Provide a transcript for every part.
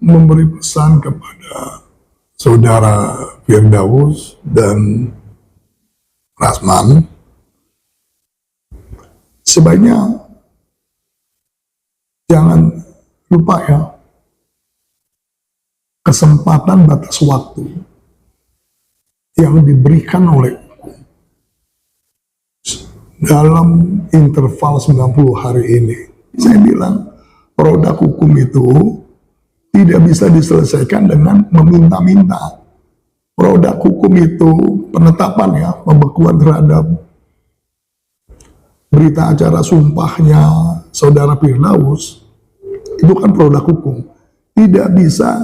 memberi pesan kepada saudara Firdaus dan Rasman, sebaiknya jangan lupa ya, kesempatan batas waktu yang diberikan oleh dalam interval 90 hari ini. Saya bilang produk hukum itu tidak bisa diselesaikan dengan meminta-minta. Produk hukum itu penetapan ya, pembekuan terhadap berita acara sumpahnya saudara Firdaus, itu kan produk hukum. Tidak bisa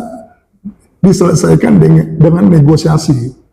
diselesaikan dengan negosiasi.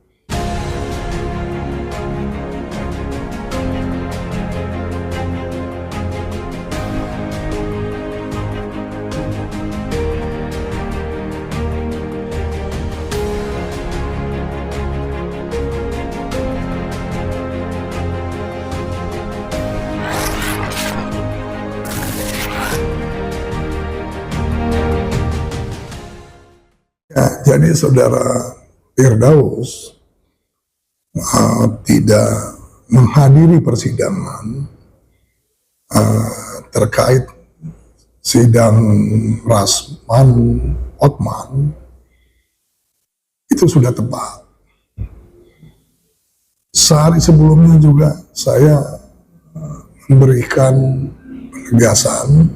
Ya, jadi saudara Firdaus tidak menghadiri persidangan terkait sidang Rasman Hotman, itu sudah tepat. Sehari sebelumnya juga saya memberikan penegasan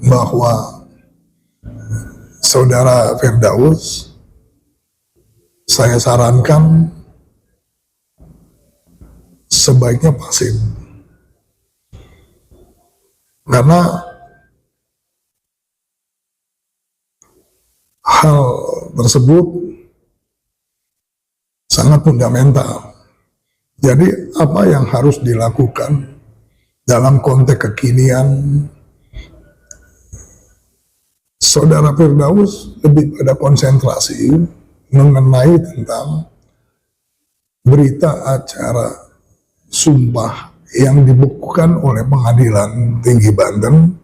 bahwa saudara Firdaus, saya sarankan sebaiknya pasif. Karena hal tersebut sangat fundamental. Jadi apa yang harus dilakukan dalam konteks kekinian, saudara Firdaus lebih pada konsentrasi mengenai tentang berita acara sumpah yang dibekukan oleh Pengadilan Tinggi Banten,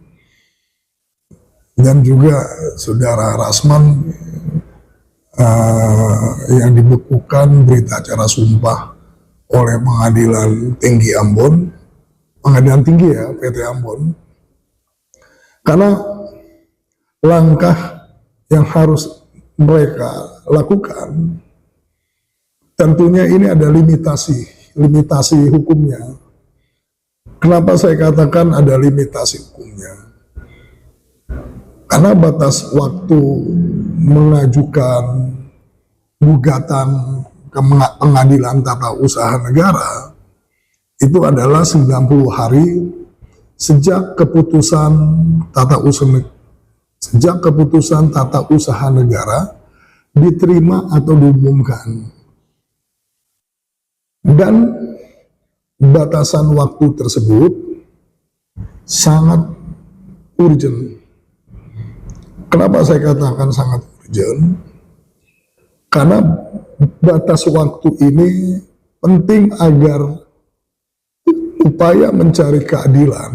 dan juga saudara Rasman yang dibekukan berita acara sumpah oleh Pengadilan Tinggi Ambon, Pengadilan Tinggi ya, PT Ambon. Karena langkah yang harus mereka lakukan, tentunya ini ada limitasi hukumnya. Kenapa saya katakan ada limitasi hukumnya? Karena batas waktu mengajukan gugatan ke Pengadilan Tata Usaha Negara itu adalah 90 hari sejak keputusan Tata Usaha Negara diterima atau diumumkan. Dan batasan waktu tersebut sangat urgent. Kenapa saya katakan sangat urgent? Karena batas waktu ini penting agar upaya mencari keadilan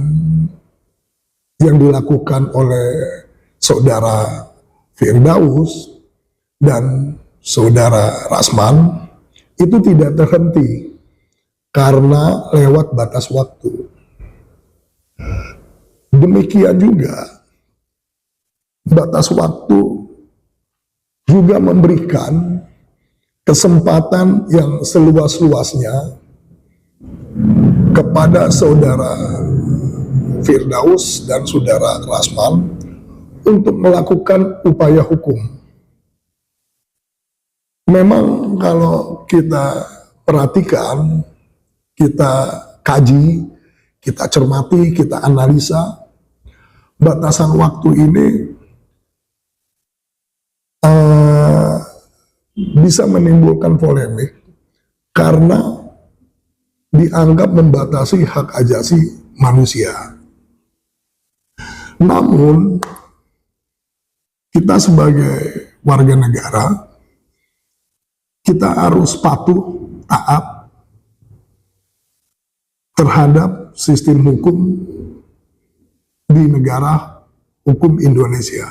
yang dilakukan oleh saudara Firdaus dan saudara Rasman itu tidak terhenti karena lewat batas waktu. Demikian juga batas waktu juga memberikan kesempatan yang seluas-luasnya kepada saudara Firdaus dan saudara Rasman untuk melakukan upaya hukum. Memang kalau kita perhatikan, kita kaji, kita cermati, kita analisa, batasan waktu ini bisa menimbulkan polemik karena dianggap membatasi hak asasi manusia. Namun, kita sebagai warga negara, kita harus patuh, taat terhadap sistem hukum di negara hukum Indonesia.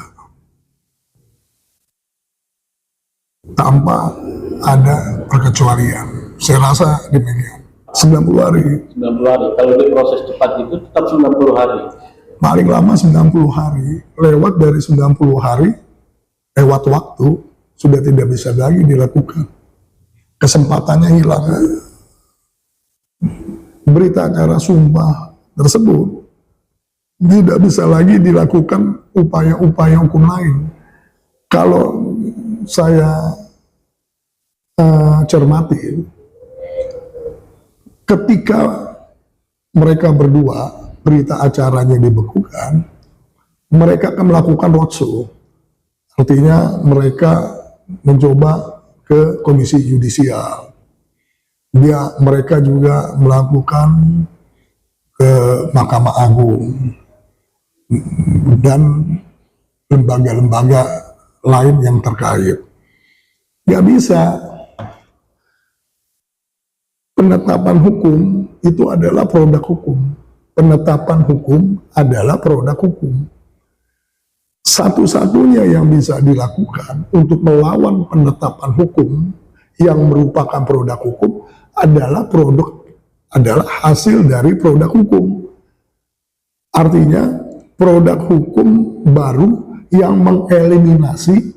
tanpa ada perkecualian. Saya rasa demikian. 90 hari. 90 hari. Kalau di proses cepat itu tetap 90 hari. Paling lama 90 hari. Lewat dari 90 hari, lewat waktu, sudah tidak bisa lagi dilakukan. Kesempatannya hilang. Berita acara sumpah tersebut tidak bisa lagi dilakukan upaya-upaya hukum lain. Kalau saya cermati, ketika mereka berdua berita acaranya dibekukan, mereka akan melakukan roadshow. Artinya mereka mencoba ke komisi yudisial. Mereka juga melakukan ke Mahkamah Agung dan lembaga-lembaga lain yang terkait. Gak bisa. Penetapan hukum itu adalah produk hukum. Penetapan hukum adalah produk hukum. Satu-satunya yang bisa dilakukan untuk melawan penetapan hukum yang merupakan produk hukum adalah hasil dari produk hukum. Artinya produk hukum baru yang mengeliminasi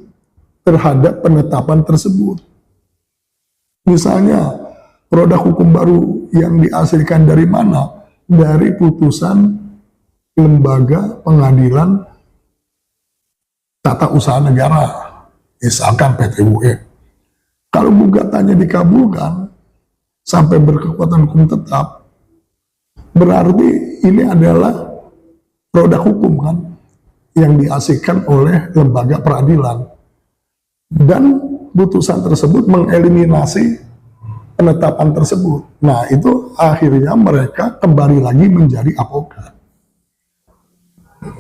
terhadap penetapan tersebut. Misalnya produk hukum baru yang dihasilkan dari mana? Dari putusan lembaga pengadilan tata usaha negara, misalkan PT UE. Kalau gugatannya dikabulkan sampai berkekuatan hukum tetap, berarti ini adalah produk hukum kan yang dihasilkan oleh lembaga peradilan, dan putusan tersebut mengeliminasi penetapan tersebut. Nah, itu akhirnya mereka kembali lagi menjadi advokat.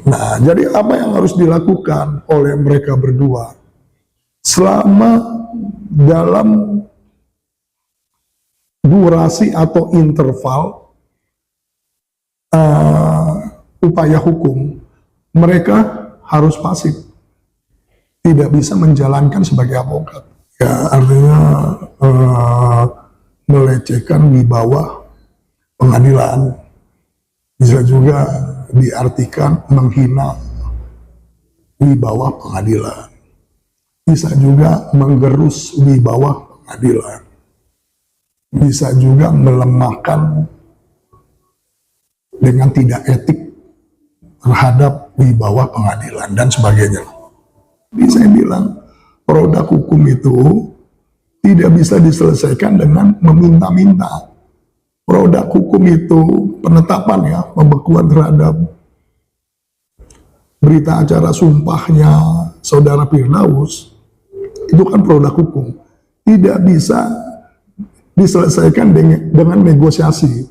Nah, jadi apa yang harus dilakukan oleh mereka berdua? Selama dalam durasi atau interval upaya hukum, mereka harus pasif, tidak bisa menjalankan sebagai advokat. Ya, artinya melecehkan wibawa pengadilan, bisa juga diartikan menghina wibawa pengadilan, bisa juga menggerus wibawa pengadilan, bisa juga melemahkan dengan tidak etik terhadap wibawa pengadilan dan sebagainya. Jadi saya bilang produk hukum itu tidak bisa diselesaikan dengan meminta-minta. Produk hukum itu penetapan ya, pembekuan terhadap berita acara sumpahnya saudara Firdaus, itu kan produk hukum. Tidak bisa diselesaikan dengan negosiasi.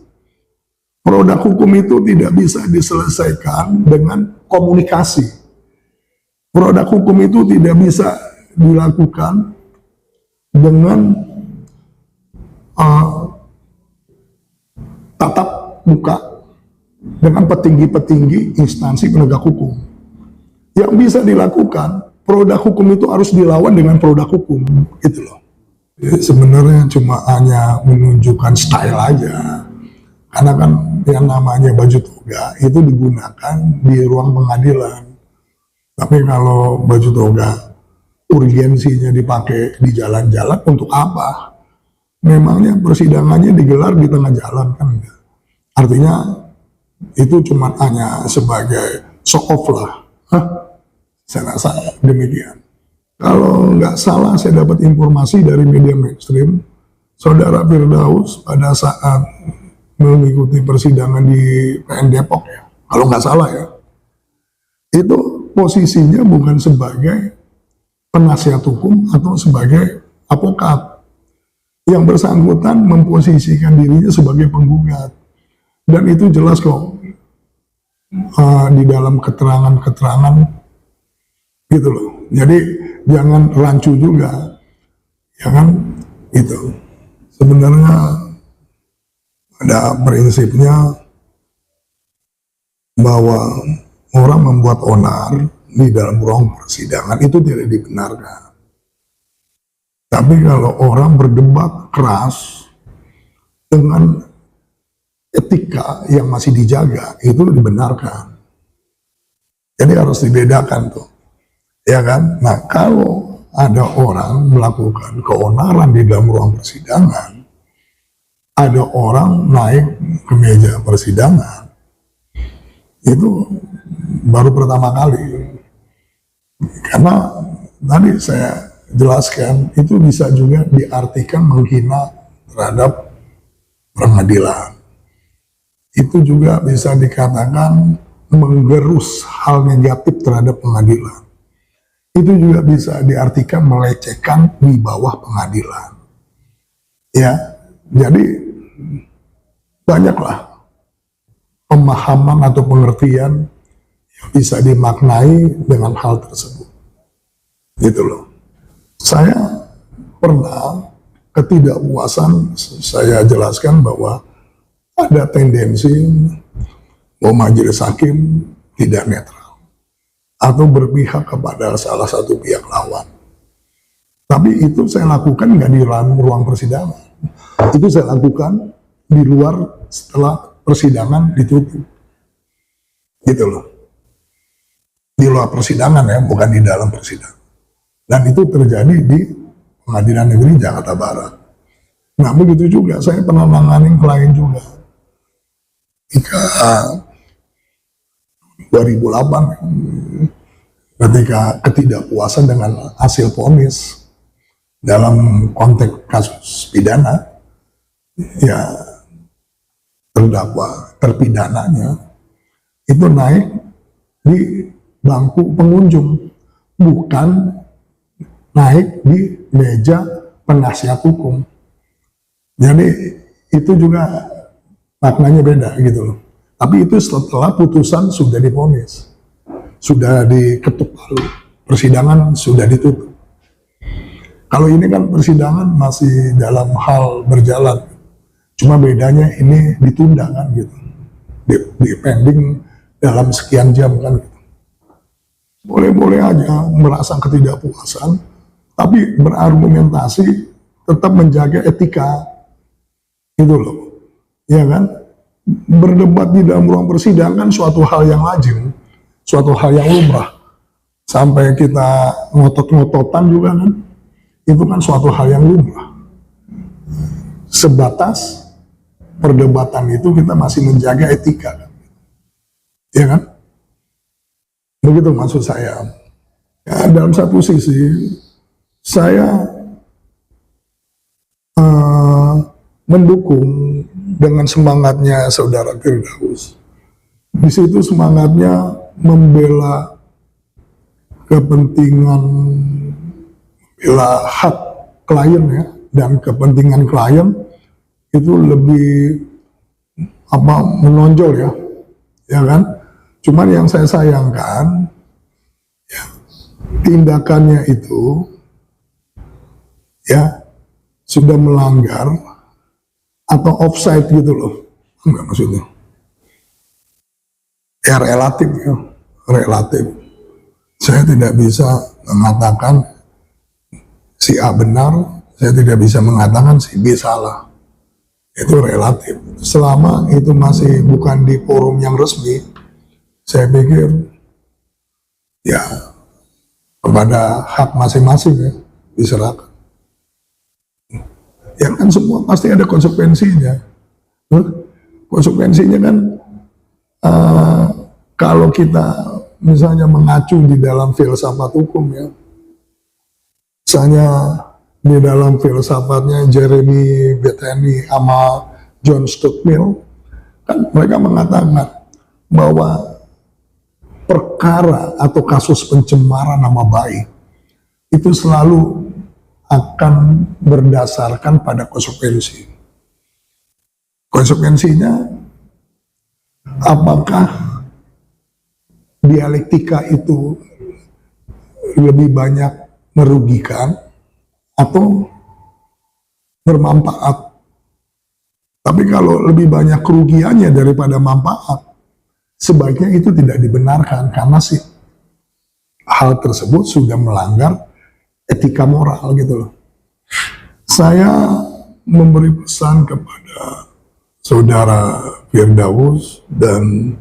Produk hukum itu tidak bisa diselesaikan dengan komunikasi. Produk hukum itu tidak bisa dilakukan dengan tatap muka dengan petinggi-petinggi instansi penegak hukum. Yang bisa dilakukan, produk hukum itu harus dilawan dengan produk hukum, gitu loh. Jadi sebenarnya cuma hanya menunjukkan style aja. Karena kan yang namanya baju toga itu digunakan di ruang pengadilan. Tapi kalau baju toga urgensinya dipakai di jalan-jalan untuk apa? Memangnya persidangannya digelar di tengah jalan kan enggak? Artinya itu cuma hanya sebagai show off lah. Saya rasa demikian. Kalau nggak salah saya dapat informasi dari media mainstream, saudara Firdaus pada saat mengikuti persidangan di PN Depok ya, kalau nggak salah ya, itu posisinya bukan sebagai penasihat hukum atau sebagai advokat. Yang bersangkutan memposisikan dirinya sebagai penggugat, dan itu jelas kok di dalam keterangan-keterangan gitu loh. Jadi jangan rancu juga, ya kan? Itu sebenarnya ada prinsipnya bahwa orang membuat onar di dalam ruang persidangan itu tidak dibenarkan. Tapi kalau orang berdebat keras dengan etika yang masih dijaga, itu dibenarkan. Jadi harus dibedakan tuh, ya kan? Nah, kalau ada orang melakukan keonaran di dalam ruang persidangan, ada orang naik ke meja persidangan, itu baru pertama kali. Karena tadi saya jelaskan, itu bisa juga diartikan menghina terhadap pengadilan. Itu juga bisa dikatakan menggerus hal negatif terhadap pengadilan. Itu juga bisa diartikan melecehkan wibawa pengadilan. Ya, jadi banyaklah pemahaman atau pengertian yang bisa dimaknai dengan hal tersebut. Gitu loh. Saya pernah ketidakpuasan, saya jelaskan bahwa ada tendensi bahwa majelis hakim tidak netral atau berpihak kepada salah satu pihak lawan. Tapi itu saya lakukan nggak di dalam ruang persidangan. Itu saya lakukan di luar setelah persidangan ditutup. Gitu loh. Di luar persidangan ya, bukan di dalam persidangan. Dan itu terjadi di Pengadilan Negeri Jakarta Barat. Nah, begitu juga saya pernah menangani klien juga. Ketika 2008, ketika ketidakpuasan dengan hasil vonis dalam konteks kasus pidana, ya terpidananya itu naik di bangku pengunjung, bukan naik di meja penasihat hukum. Jadi itu juga maknanya beda gitu loh. Tapi itu setelah putusan sudah divonis, sudah diketuk palu, persidangan sudah ditutup. Kalau ini kan persidangan masih dalam hal berjalan, cuma bedanya ini ditunda kan gitu, di pending dalam sekian jam kan gitu. Boleh-boleh aja merasa ketidakpuasan, tapi berargumentasi tetap menjaga etika, gitu loh, ya kan? Berdebat di dalam ruang persidangan suatu hal yang lazim, suatu hal yang lumrah. Sampai kita ngotot-ngototan juga kan, itu kan suatu hal yang lumrah. Sebatas perdebatan itu kita masih menjaga etika, kan? Ya kan? Begitu maksud saya. Ya, dalam satu sisi saya mendukung dengan semangatnya saudara Firdaus. Di situ semangatnya membela kepentingan, membela hak klien ya, dan kepentingan klien itu lebih menonjol ya kan. Cuman yang saya sayangkan ya, tindakannya itu ya sudah melanggar atau offside gitu loh, enggak maksudnya ya relatif ya, relatif. Saya tidak bisa mengatakan si A benar, saya tidak bisa mengatakan si B salah. Itu relatif. Selama itu masih bukan di forum yang resmi, saya pikir ya kepada hak masing-masing ya diserahkan. Ya kan semua pasti ada konsekuensinya. Konsekuensinya kan kalau kita misalnya mengacu di dalam filsafat hukum ya, misalnya di dalam filsafatnya Jeremy Bentham sama John Stuart Mill, kan mereka mengatakan bahwa perkara atau kasus pencemaran nama baik itu selalu akan berdasarkan pada konsekuensi. Konsekuensinya, apakah dialektika itu lebih banyak merugikan atau bermanfaat? Tapi kalau lebih banyak kerugiannya daripada manfaat, sebaiknya itu tidak dibenarkan karena sih hal tersebut sudah melanggar etika moral gitu loh. Saya memberi pesan kepada saudara Firdaus dan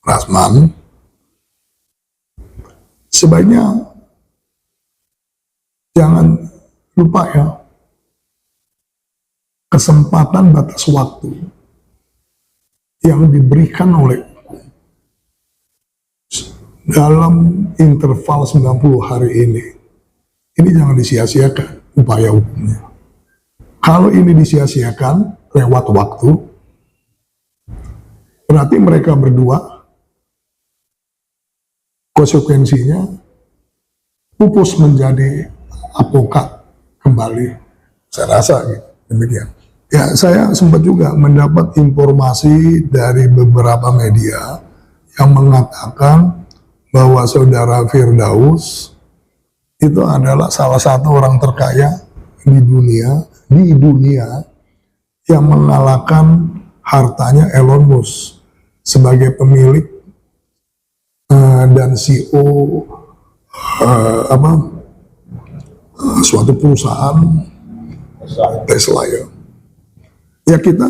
Rasman, sebaiknya jangan lupa ya, kesempatan batas waktu yang diberikan oleh dalam interval 90 hari ini jangan disia-siakan upaya hukumnya. Kalau ini disia-siakan lewat waktu, berarti mereka berdua konsekuensinya pupus menjadi advokat kembali. Saya rasa gitu, demikian. Ya, saya sempat juga mendapat informasi dari beberapa media yang mengatakan bahwa saudara Firdaus itu adalah salah satu orang terkaya di dunia yang mengalahkan hartanya Elon Musk sebagai pemilik dan CEO suatu perusahaan Tesla ya. Ya kita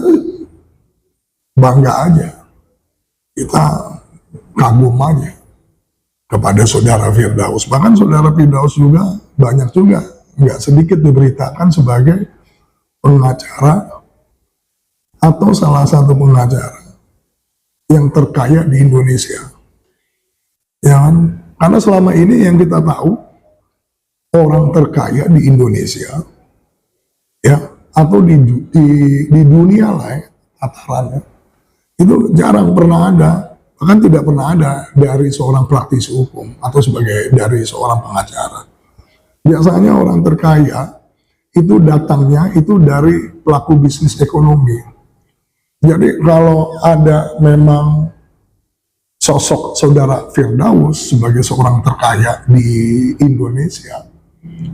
bangga aja, kita kagum aja kepada saudara Firdaus. Bahkan saudara Firdaus juga banyak juga, nggak sedikit diberitakan sebagai pengacara atau salah satu pengacara yang terkaya di Indonesia. Ya kan? Karena selama ini yang kita tahu, orang terkaya di Indonesia, ya, atau di dunia lah ya, tatarannya, itu jarang pernah ada. Bahkan tidak pernah ada dari seorang praktisi hukum atau dari seorang pengacara. Biasanya orang terkaya itu datangnya itu dari pelaku bisnis ekonomi. Jadi kalau ada memang sosok saudara Firdaus sebagai seorang terkaya di Indonesia,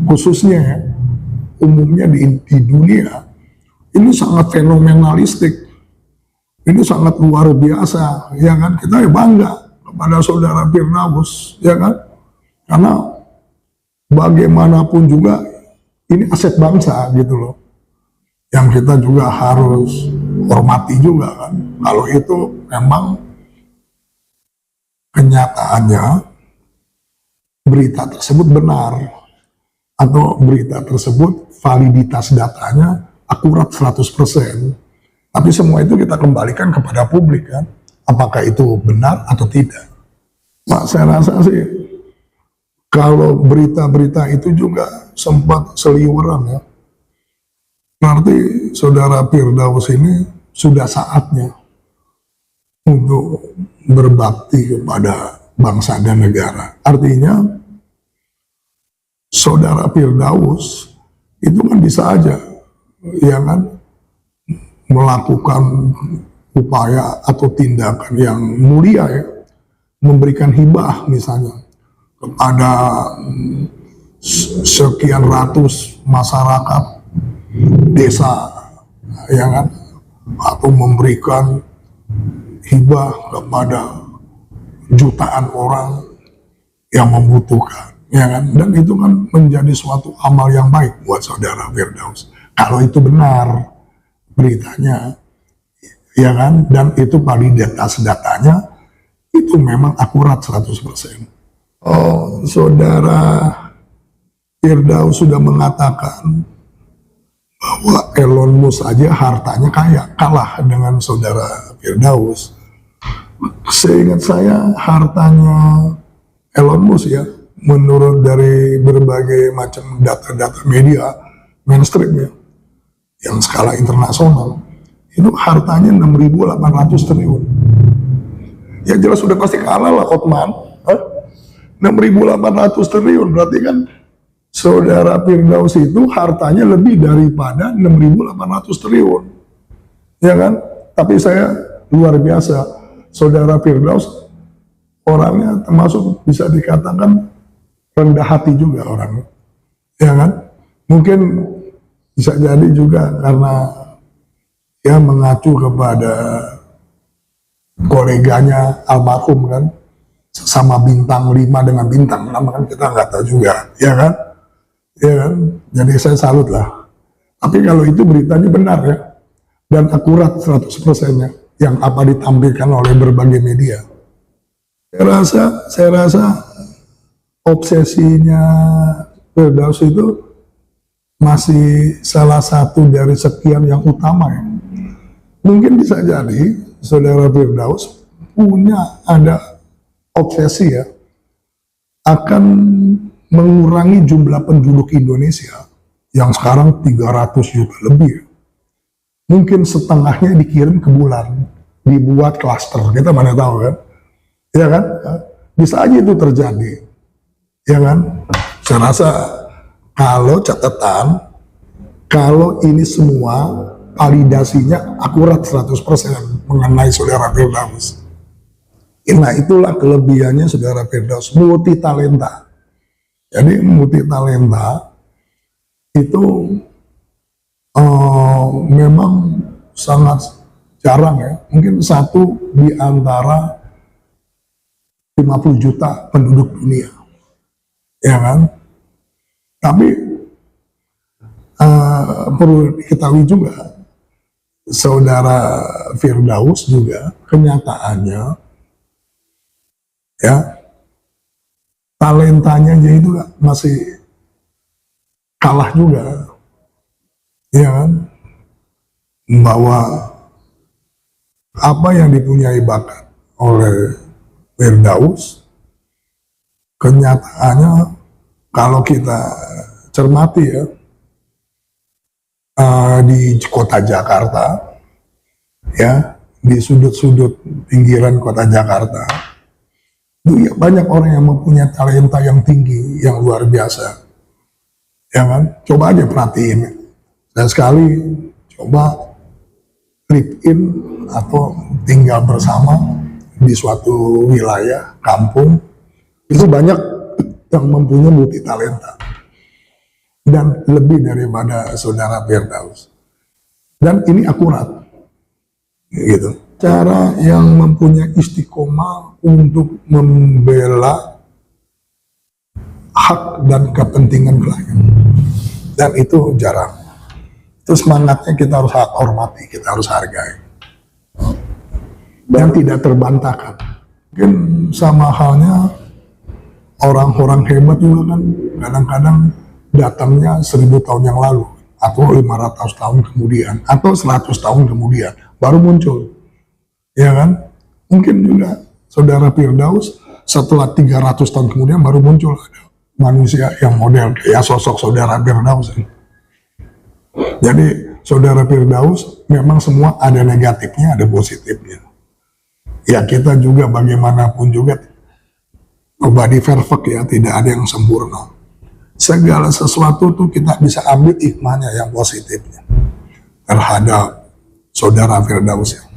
khususnya ya, umumnya di dunia, ini sangat fenomenalistik. Ini sangat luar biasa, ya kan? Kita ya bangga kepada saudara Firdaus, ya kan? Karena bagaimanapun juga ini aset bangsa gitu loh, yang kita juga harus hormati juga kan. Kalau itu memang kenyataannya berita tersebut benar atau berita tersebut validitas datanya akurat 100%. Tapi semua itu kita kembalikan kepada publik kan, apakah itu benar atau tidak. Pak, saya rasa sih kalau berita-berita itu juga sempat seliweran ya. Berarti saudara Firdaus ini sudah saatnya untuk berbakti kepada bangsa dan negara. Artinya saudara Firdaus itu kan bisa aja, ya kan, melakukan upaya atau tindakan yang mulia ya, memberikan hibah misalnya kepada sekian ratus masyarakat desa, ya kan, atau memberikan hibah kepada jutaan orang yang membutuhkan, ya kan, dan itu kan menjadi suatu amal yang baik buat saudara Firdaus kalau itu benar beritanya, ya kan, dan itu validitas datanya itu memang akurat 100%. Oh, saudara Firdaus sudah mengatakan bahwa Elon Musk aja hartanya kalah dengan saudara Firdaus. Seingat saya hartanya Elon Musk ya, menurut dari berbagai macam data-data media mainstream ya, yang skala internasional, itu hartanya 6.800 triliun. Ya jelas sudah pasti kalah lah Hotman. 6.800 triliun, berarti kan saudara Firdaus itu hartanya lebih daripada 6.800 triliun. Ya kan? Tapi saya luar biasa, saudara Firdaus orangnya termasuk bisa dikatakan rendah hati juga orangnya. Ya kan? Mungkin bisa jadi juga karena dia mengacu kepada koleganya almarhum kan, sama bintang 5 dengan bintang 6 kan, kita nggak tahu juga, ya kan? Ya kan? Jadi saya salut lah Tapi kalau itu beritanya benar ya, dan akurat 100%-nya, yang apa ditampilkan oleh berbagai media. Saya rasa obsesinya Firdaus itu masih salah satu dari sekian yang utama ya. Mungkin bisa jadi saudara Firdaus punya ada obsesi ya, akan mengurangi jumlah penduduk Indonesia yang sekarang 300 juta lebih. Mungkin setengahnya dikirim ke bulan, dibuat klaster, kita mana tahu kan, ya kan? Bisa aja itu terjadi, ya kan? Saya rasa kalau catatan, kalau ini semua validasinya akurat 100% mengenai saudara Firdaus. Nah itulah kelebihannya saudara Firdaus, multi talenta. Jadi multi talenta itu memang sangat jarang ya. Mungkin satu di antara 50 juta penduduk dunia, ya kan? Tapi perlu diketahui juga, saudara Firdaus juga kenyataannya ya, talentanya aja itu masih kalah juga, ya kan? Bahwa apa yang dipunyai bakat oleh Firdaus, kenyataannya kalau kita cermati ya, di kota Jakarta, ya, di sudut-sudut pinggiran kota Jakarta, itu ya banyak orang yang mempunyai talenta yang tinggi, yang luar biasa, ya kan? Coba aja perhatiin, dan sekali coba live in atau tinggal bersama di suatu wilayah, kampung, itu banyak yang mempunyai multi talenta dan lebih daripada saudara Firdaus, dan ini akurat gitu. Cara yang mempunyai istiqomah untuk membela hak dan kepentingan klien, dan itu jarang. Itu semangatnya kita harus hormati, kita harus hargai, dan tidak terbantahkan. Mungkin sama halnya orang-orang hebat juga kan kadang-kadang datangnya 1000 tahun yang lalu, atau 500 tahun kemudian, atau 100 tahun kemudian baru muncul, ya kan? Mungkin juga saudara Firdaus setelah 300 tahun kemudian baru muncul ada manusia yang model kayak sosok saudara Firdaus. Jadi saudara Firdaus memang semua ada negatifnya, ada positifnya. Ya kita juga bagaimanapun juga nobody perfect ya, tidak ada yang sempurna. Segala sesuatu tuh kita bisa ambil hikmahnya yang positifnya terhadap saudara Firdaus.